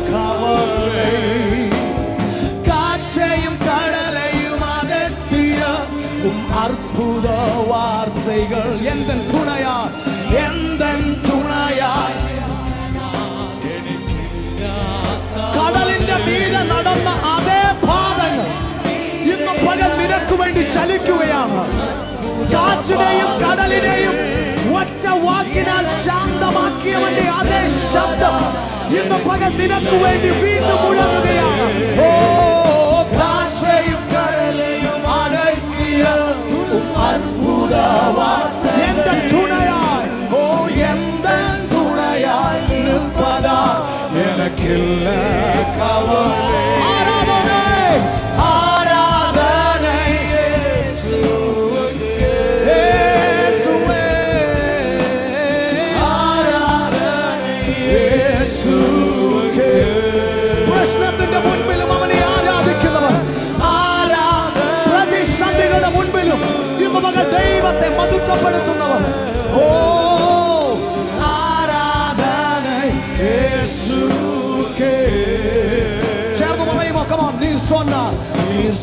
கவலை. காற்றையும் கடலையும் அதட்டிய அற்புத வார்த்தைகள் எந்தன் துணையாய், எந்தன் துணையாய். കടലിന്റെ മീതെ നടന്ന അതേ പാതകൾ ഇന്ന് പകൽ നിനക്ക് വേണ്ടി ചലിക്കുകയാണ്. കാറ്റിനെയും കടലിനെയും ഒറ്റ വാക്കിനാൽ ശാന്തമാക്കിയവന്റെ അതേ ശബ്ദം ഇന്ന് പകൽ നിനക്ക് വേണ്ടി വീണ്ടും മുഴങ്ങുകയാണ്. ഓ കാറ്റെയും കടലെയും അടക്കിയ അത്ഭുത വാർത്ത എന്റെ തുണയായി, ഓ എന്റെ തുണയായി നിൽപ്പതാ എനിക്കില്ല കവலை. പ്രശ്നത്തിന്റെ മുൻപിലും അവനെ ആരാധിക്കുന്നവർ, പ്രതിസന്ധികളുടെ മുൻപിലും ഇന്ന് മകൾ ദൈവത്തെ മഹത്വപ്പെടുത്തുന്നവർ, ഓ ആരാധന യേശുവേ. ചേർന്ന് പറയുമോ? കമോൺ. നീ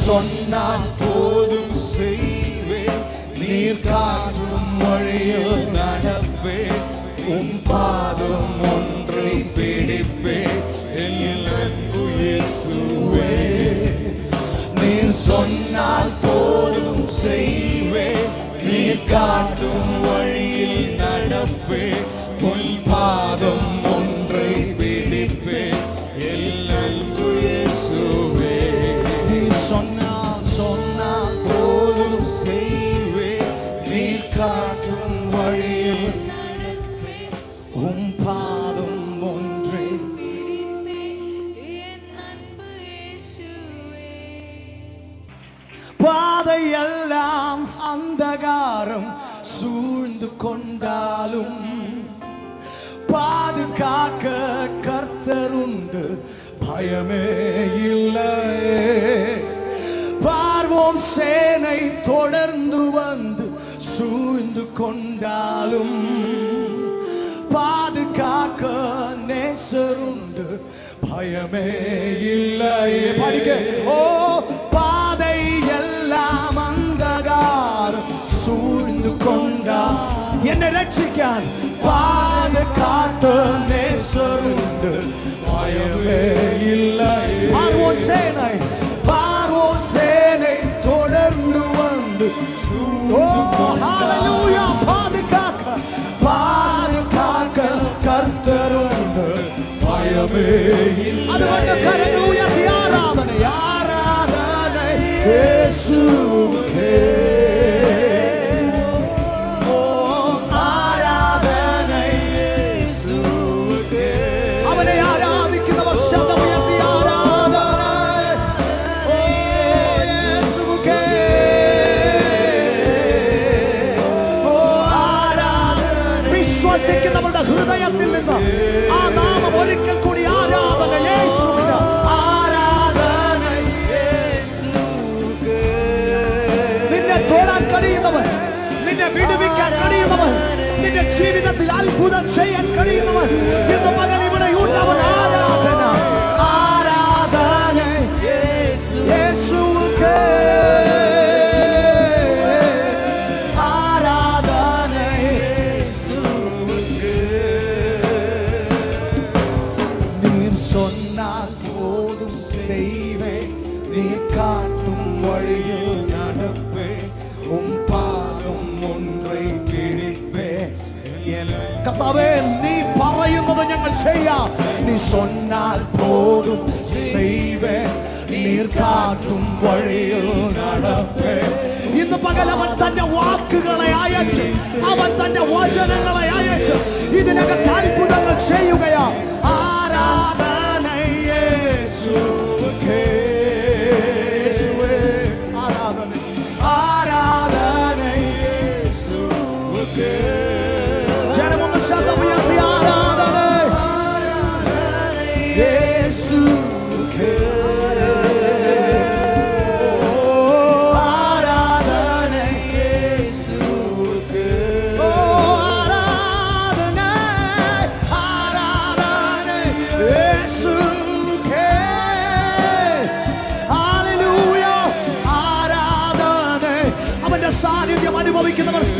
சொன்னால் போதும் செய்வேன், நீர் காற்றும் வழியில் நடப்பேன், உம் பாதம் ஒன்றை பிடிப்பேன் என் அன்பு இயேசுவே. நீர் சொன்னால் போதும் செய்வேன், நீர் காட்டும் வழியில் நடப்பேன், உம் பாதம் ஒன்றை பிடிப்பேன் என் அன்பு இயேசுவே. நீர் சொன்னால் போதும் செய்வேன், நீர் காட்டும் வழியில் உம் பாதம் ஒன்றே பாதையெல்லாம் அந்தகாரம் சூழ்ந்து கொண்டாலும் பாதுகாக்க கர்த்தருண்டு, பயமே இல்லை. பார்வோன் சேனை தொடர்ந்து வந்து சூழ்ந்து கொண்டாலும் பாதுகாக்க நேசருண்டு, பயமே இல்லை. படிக்க. ஓ பாதை எல்லாம் அந்தகாரம் சூழ்ந்து கொண்டா என்னை ரட்சிக்கான், பாதுகாக்க நேசருண்டு, பயமே இல்லை. பார்வோன் சேனை தொடர்ந்து வந்து பாதுகாக்க கர்த்தருண்டு, பயமே இல்லை. അതുകൊണ്ട് കരങ്ങൾ ഉയർത്തി ആരാധന, ആരാധന യേശുവേ. ഓ ആരാധന യേശുവേ. അവനെ ആരാധിക്കുന്നവർ ശബ്ദം ഉയർത്തി ആരാധന, ഓ യേശുവേ. ഓ ആരാധന. വിശ്വസിക്കുന്നവരുടെ ഹൃദയത്തിൽ നിന്ന് ആ നാമം ഒരിക്കൽ കൂടി ആരാധന യേശുവിന്, ആരാധന യേശുവേ. നിന്നെ തൊടാൻ കഴിയുന്നവൻ, നിന്നെ വിടുവിക്കാൻ കഴിയുന്നവൻ, നിന്റെ ജീവിതത്തിൽ അത്ഭുതം ചെയ്യാൻ കഴിയുന്നവൻ ഇന്ന് പകൽ ഇവിടെ ഉണ്ടാവൻ. ആരാധന, ആരാധന യേശുവേ. ആരാധന യേശുവേ. நீர் சொன்னால் போதும் செய்வேன், நீர் காட்டும் வழியில் நடப்பேன், உம் பாதம் ஒன்றை பிடிப்பேன். കർത്താവേ, നീ പറയുന്നത് ഞങ്ങൾ ചെയ്യാം. നീ சொன்னால் போதும் செய்வேன், நீர் കാട്ടും വഴിയിൽ നടപ്പേൻ. ഇന്ന് പകൽ അവൻ തന്റെ വാക്കുകളെ അയച്ച്, അവൻ തന്റെ വചനങ്ങളെ അയച്ച് ഇതിനകത്ത് അത്ഭുതങ്ങൾ ചെയ്യുകയാ. ആരാധന യേശുവേ. ആരാധന, ആരാധന യേശുവേ. ജനമൊന്ന് ശബ്ദം ഉയർത്തി ആരാധന യേശുവേ. ആരാധന യേശുവേ.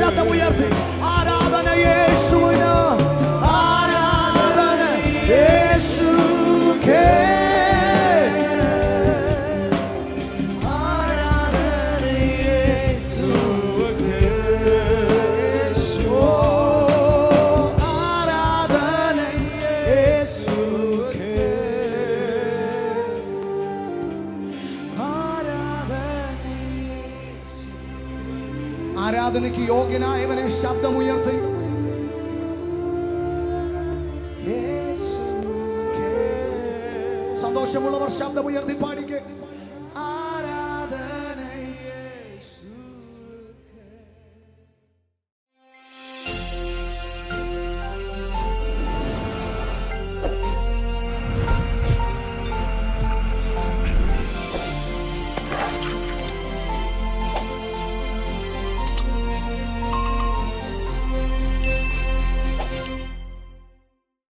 ശബ്ദമുയർത്തി ആരാധന യേശുവിന്, ആരാധന യേശുവേ. ആരാധനയ്ക്ക് യോഗ്യനായവനെ ശബ്ദമുയർത്തി സന്തോഷമുള്ളവർ ശബ്ദമുയർത്തി പാടിക്കേ.